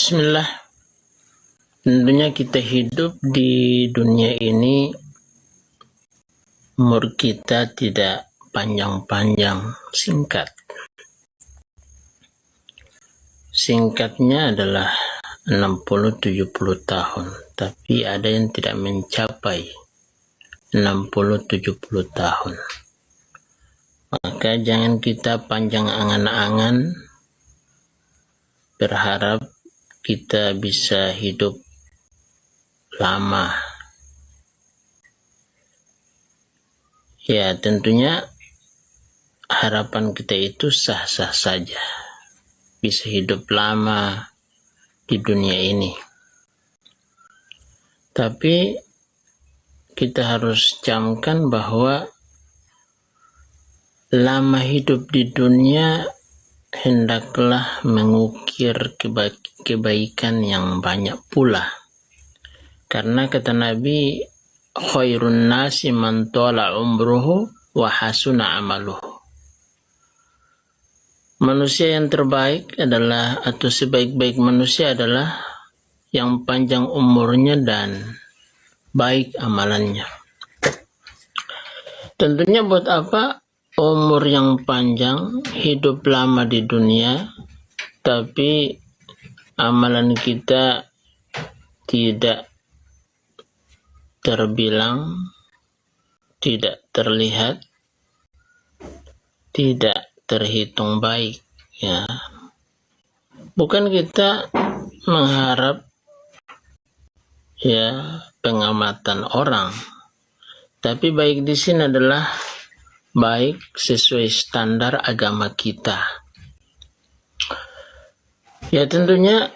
Bismillah. Tentunya kita hidup di dunia ini, umur kita tidak panjang-panjang, singkat. Singkatnya adalah 60-70 tahun, tapi ada yang tidak mencapai 60-70 tahun. Maka jangan kita panjang angan-angan berharap kita bisa hidup lama. Ya, tentunya harapan kita itu sah-sah saja, bisa hidup lama di dunia ini. Tapi kita harus camkan bahwa lama hidup di dunia hendaklah mengukir kebaikan yang banyak pula. Karena kata Nabi, khairun nasi man tala umruhu wa hasuna amaluhu. Manusia yang terbaik adalah, atau sebaik-baik manusia adalah yang panjang umurnya dan baik amalannya. Tentunya buat apa umur yang panjang, hidup lama di dunia, tapi amalan kita tidak terbilang, tidak terlihat, tidak terhitung baik, ya. Bukan kita mengharap ya pengamatan orang, tapi baik di sini adalah baik sesuai standar agama kita. Ya, tentunya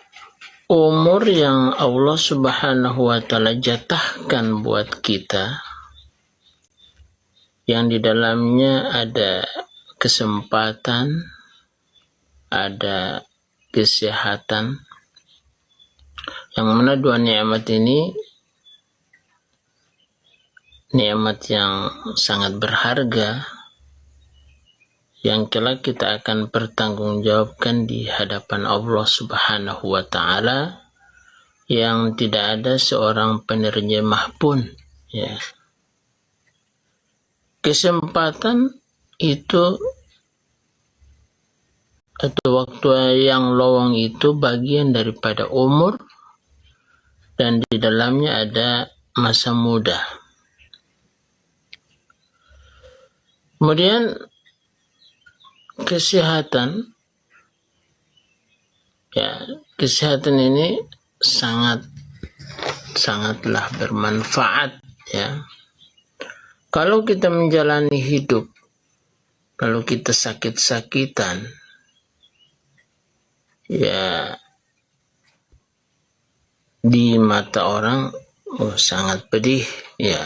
umur yang Allah Subhanahu wa Ta'ala jatahkan buat kita, yang di dalamnya ada kesempatan, ada kesehatan, yang mana dua nikmat ini nikmat yang sangat berharga, yang kelak kita akan pertanggungjawabkan di hadapan Allah Subhanahu wa Ta'ala, yang tidak ada seorang penerjemah pun, ya. Kesempatan itu atau waktu yang lowong itu bagian daripada umur, dan di dalamnya ada masa muda. Kemudian kesehatan, ya, kesehatan ini sangatlah bermanfaat, ya. Kalau kita menjalani hidup lalu kita sakit-sakitan, ya, di mata orang sangat pedih, ya.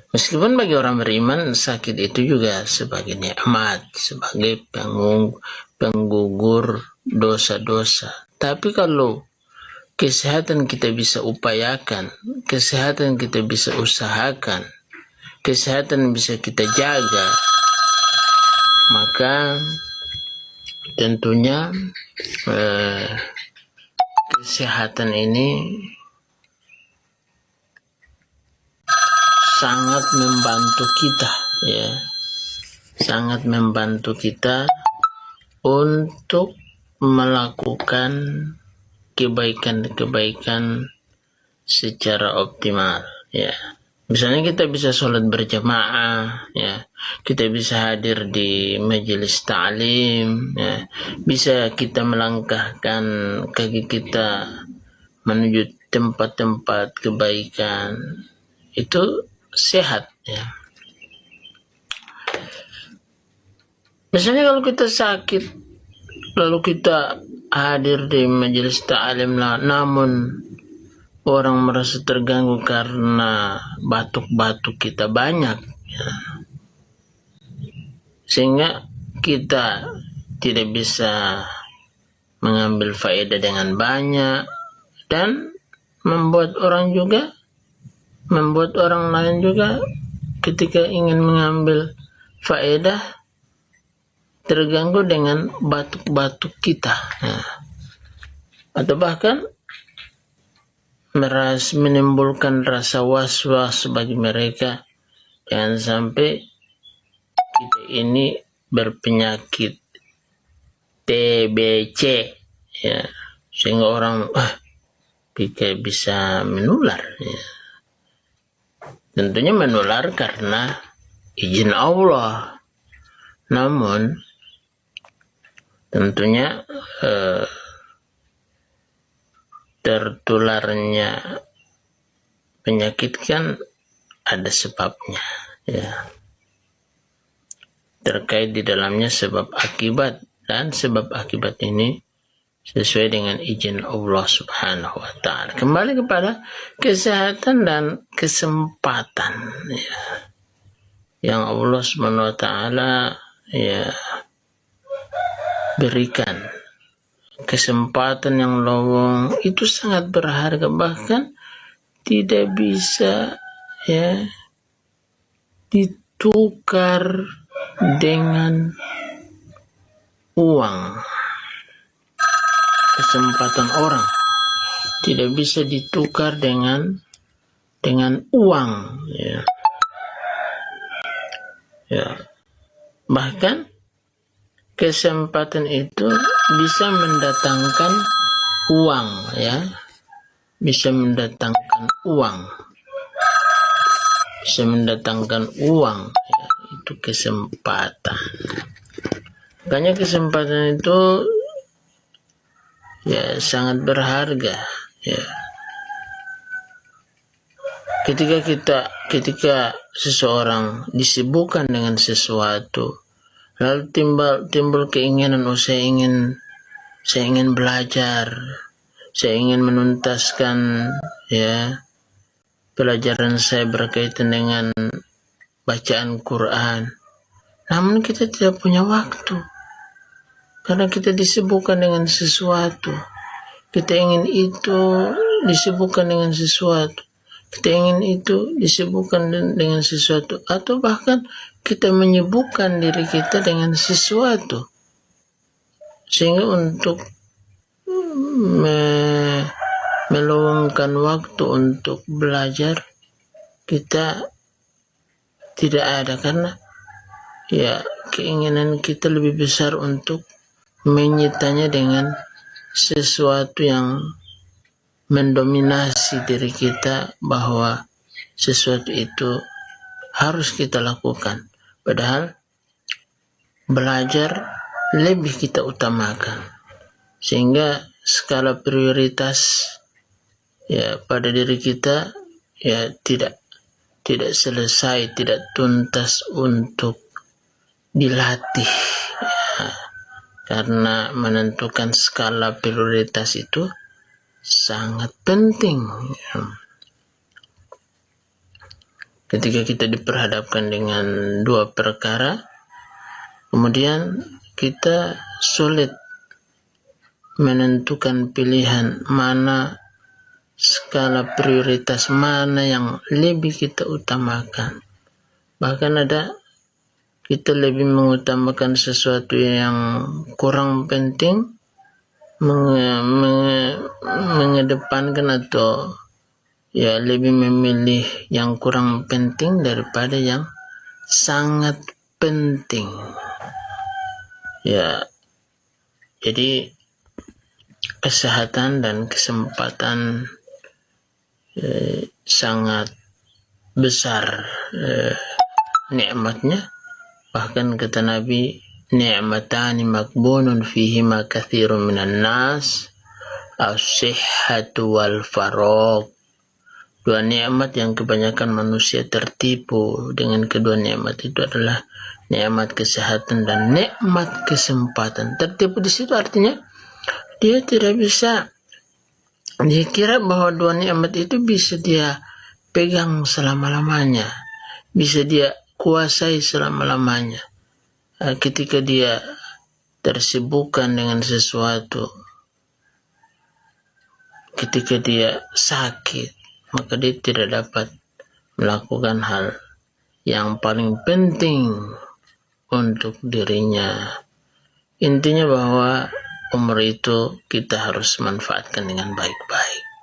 Meskipun bagi orang beriman sakit itu juga sebagai nikmat, sebagai penggugur dosa-dosa. Tapi kalau kesehatan kita bisa upayakan, kesehatan kita bisa usahakan, kesehatan bisa kita jaga, maka tentunya kesehatan ini sangat membantu kita, ya, sangat membantu kita untuk melakukan kebaikan-kebaikan secara optimal, ya. Misalnya kita bisa sholat berjamaah, ya, kita bisa hadir di majelis ta'lim, ya, bisa kita melangkahkan kaki kita menuju tempat-tempat kebaikan, itu sehat, ya. Misalnya kalau kita sakit lalu kita hadir di majelis ta'lim, namun orang merasa terganggu karena batuk-batuk kita banyak, ya, sehingga kita tidak bisa mengambil faedah dengan banyak, dan membuat orang lain juga ketika ingin mengambil faedah terganggu dengan batuk-batuk kita. Nah, atau bahkan menimbulkan rasa was-was bagi mereka. Jangan sampai kita ini berpenyakit TBC, ya, sehingga orang bisa menular. Ya. Tentunya menular karena izin Allah. Namun tentunya tertularnya penyakit kan ada sebabnya, ya. Terkait di dalamnya sebab akibat, dan sebab akibat ini sesuai dengan izin Allah Subhanahu wa Ta'ala. Kembali kepada kesehatan dan kesempatan, ya, yang Allah Subhanahu wa Ta'ala ya berikan. Kesempatan yang lowong itu sangat berharga, bahkan tidak bisa ya ditukar dengan uang. Kesempatan orang tidak bisa ditukar dengan uang, ya. Ya. Bahkan kesempatan itu bisa mendatangkan uang, ya. Bisa mendatangkan uang. Bisa mendatangkan uang, ya. Itu kesempatan. Makanya kesempatan itu ya sangat berharga, ya. Ketika seseorang disibukkan dengan sesuatu, lalu timbul keinginan, saya ingin belajar, saya ingin menuntaskan ya pelajaran saya berkaitan dengan bacaan Quran. Namun kita tidak punya waktu karena kita disibukkan dengan sesuatu. Kita ingin itu, disibukkan dengan sesuatu. Kita ingin itu, disibukkan dengan sesuatu, atau bahkan kita menyibukkan diri kita dengan sesuatu, sehingga untuk meluangkan waktu untuk belajar kita tidak ada, karena ya keinginan kita lebih besar untuk menyitanya dengan sesuatu yang mendominasi diri kita, bahwa sesuatu itu harus kita lakukan, padahal belajar lebih kita utamakan, sehingga skala prioritas ya pada diri kita ya tidak selesai, tidak tuntas untuk dilatih, ya. Karena menentukan skala prioritas itu sangat penting, ya. Ketika kita diperhadapkan dengan dua perkara, kemudian kita sulit menentukan pilihan mana skala prioritas mana yang lebih kita utamakan. Bahkan kita lebih mengutamakan sesuatu yang kurang penting, mengedepankan atau ya lebih memilih yang kurang penting daripada yang sangat penting, ya. Jadi kesehatan dan kesempatan sangat besar nikmatnya. Bahkan kata Nabi, ni'matani makbunun fihima katsirun minan nas, as-sihhatu wal faragh. Dua nikmat yang kebanyakan manusia tertipu dengan kedua nikmat itu adalah nikmat kesehatan dan nikmat kesempatan. Tertipu di situ artinya dia tidak bisa, dia kira bahwa dua nikmat itu bisa dia pegang selama-lamanya, bisa dia kuasai selama-lamanya. Ketika dia tersibukkan dengan sesuatu, ketika dia sakit, maka dia tidak dapat melakukan hal yang paling penting untuk dirinya. Intinya bahwa umur itu kita harus manfaatkan dengan baik-baik.